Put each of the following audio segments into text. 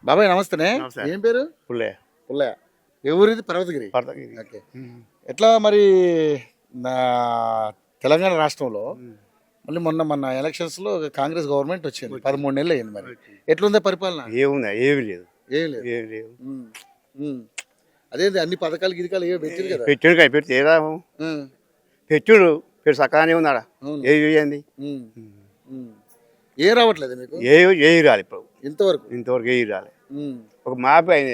బాబాయ్ నమస్తేనే. నమస్తే. ఏం పేరు? పుల్లయ్య. పుల్లయ్య. ఏ ఊరిది? పర్వతగిరి. పడతగిరి. ఓకే. ఎట్లా మరి నా తెలంగాణ రాష్ట్రంలో మళ్ళీ మొన్న ఎలక్షన్స్లో కాంగ్రెస్ గవర్నమెంట్ వచ్చింది, 13 నెలలు అయింది. మరి ఎట్లుందా పరిపాలన? ఏముందా? ఏమి లేదు. ఏం లేదు. ఏం లేవు. అదేంటి అన్ని పథకాలు గిరికాలు ఏవో పెట్టారు కదా. పెట్టుడు కానీ పెడితే ఏ లాభం? పెట్టుడు పెట్టి సకానే ఉన్నాడా? అవును. ఏ చేయండి? ఏ రావట్లేదు మీకు ఏ రాలి ఇప్పుడు ఇంతవరకు? ఏ రాలి. ఒక మాపి అయిన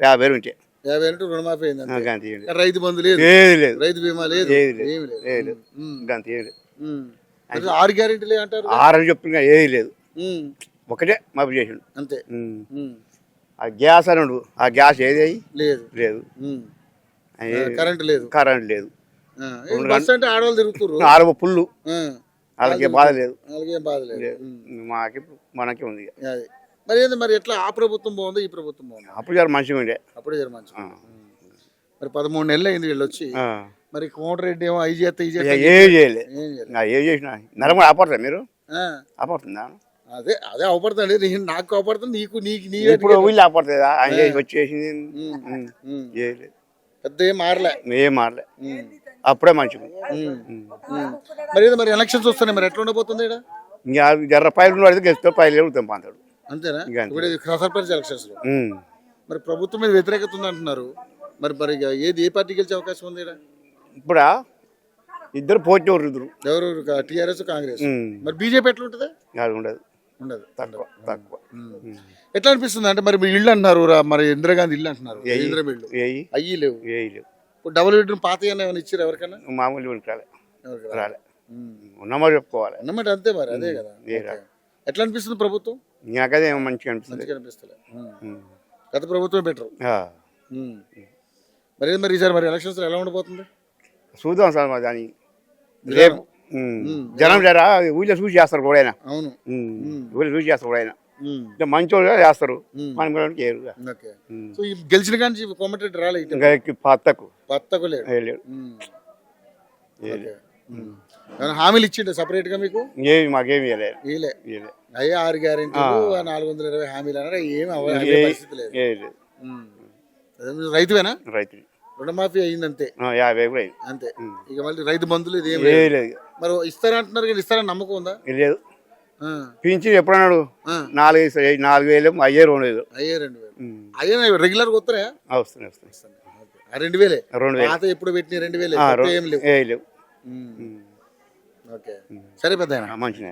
50,000 ఉంటే 50,000 రుణమాఫీ అయింది. గంత ఏం లేదు. రైతు బంధు లేదు, ఏది లేదు, రైతు బీమా లేదు, ఏది లేదు, ఏమి లేదు. ఏది లేదు, గంత ఏం లేదు. 6 గ్యారెంటీలే అంటారు. 6 చెప్తున్నా ఏది లేదు, ఒకటే మాపి చేసిండు అంతే. ఆ గ్యాస్ అన్నాడు, ఆ గ్యాస్ ఏది లేదు, లేదు. కరెంట్ లేదు, కరెంట్ లేదు. బస్ అంటే ఆడవాళ్ళు తిరుగుతున్నారు, 6 పుల్లు, వాళ్ళకి బాధ లేదు, వాళ్ళకేం బాధ లేదు. మాకి మనకి ఉంది. అది మరి ఏంది మరి ఎట్లా? ఆ ప్రభుత్వం బాగుందా, ఈ ప్రభుత్వం బాగుందా? అప్పుడు జర మంచిగా ఉండే. అప్పుడే జర మంచిగా. మరి 13 నెలలు అయింది వీళ్ళు వచ్చి. మరి కోమటిరెడ్డి ఏమో అవి చేస్తే ఏం చేయలేదు. ఏం చేసిన నరమ ఆపడతా మీరు ఆపడుతుందా? అదే అదే అవపడుతుంది. నాకు అవపడుతుంది, నీకు నీ ఇప్పుడు వీళ్ళు ఆపడుతుందా? ఆయన వచ్చేసింది పెద్ద ఏం మారలే, ఏం మారలే. అప్పుడే మంచిగా. మరి ఎలక్షన్స్ వస్తున్నాయి, మరి ఎట్లా ఉండబోతుంది? ఇంకా జర్ర పైలు అడిగితే గెలుస్తాడు, పైలు ఎడుగుతాం అంటాడు. అంతేనా? ఇప్పుడు సర్పంచ్ ఎలక్షన్స్ లో మరి ప్రభుత్వం మీద వ్యతిరేకత ఉంది అంటున్నారు. మరి ఏ పార్టీ గెలిచే అవకాశం ఉంది? ఇప్పుడా ఇద్దరు పోటీ ఇద్దరు. ఎవరు? టీఆర్ఎస్, కాంగ్రెస్. మరి బీజేపీ ఎట్లా ఉంటుంది? అది ఉండదు, ఉండదు, తక్కువ తక్కువ. ఎట్లా అనిపిస్తుంది అంటే మరి ఇల్లు అంటున్నారు, మరి ఇందిరాగాంధీ ఇల్లు అంటున్నారు, ఇందిరామిల్లు అయ్యి లేవు. ఇప్పుడు డబుల్ బెడ్రూమ్ పాత ఏమైనా ఇచ్చారు ఎవరికైనా? మామూలు రాలే. ఉన్నమాట చెప్పుకోవాలి, ఉన్నమాట అంతే. మరి అదే కదా. ఎట్లా అనిపిస్తుంది ప్రభుత్వం? నాకదే మంచిగా అనిపిస్తుంది. గత ప్రభుత్వం బెటర్. మరి ఈసారి మరి ఎలక్షన్స్ ఎలా ఉండబోతుంది చూద్దాం సార్. మరి దాని రేపు జనం జరా ఊళ్ళో చూసి చేస్తారు కూడా. అవును, ఊళ్ళో చూసి చేస్తారు కూడా. మంచి వాళ్ళు చేస్తారు, మనం కూడా చేయరు. గెలిచిన కానీ కోమటిరెడ్డి రాలేదు, పత్తకు లేడు. హామీలు ఇచ్చిండే సపరేట్ గా మీకు? ఏమి మాకేమి ఇలే అయ్యే 6 గ్యారెంటీలు, 420 హామీలు అన్నారు. ఏమి పరిస్థితి లేదు. రైతువేనా? రైతు రుణమాఫీ అయింది అంతే, 50,000 అంతే. ఇక మళ్ళీ రైతు బంధువులు ఇది ఏమి లేదు. మరి ఇస్తారంటున్నారు కానీ ఇస్తారని నమ్మకం ఉందా? లేదు. పింఛన్ ఎప్పుడన్నాడు? 4,000 అయ్యే 2,000 అయ్యే రెగ్యులర్ గా వస్తారా? వస్తున్నాయి. 2,000 పాత ఎప్పుడు పెట్టిన 2,000 ఏం లేవు. లేవు. ఓకే, సరే పెద్ద మంచిగా.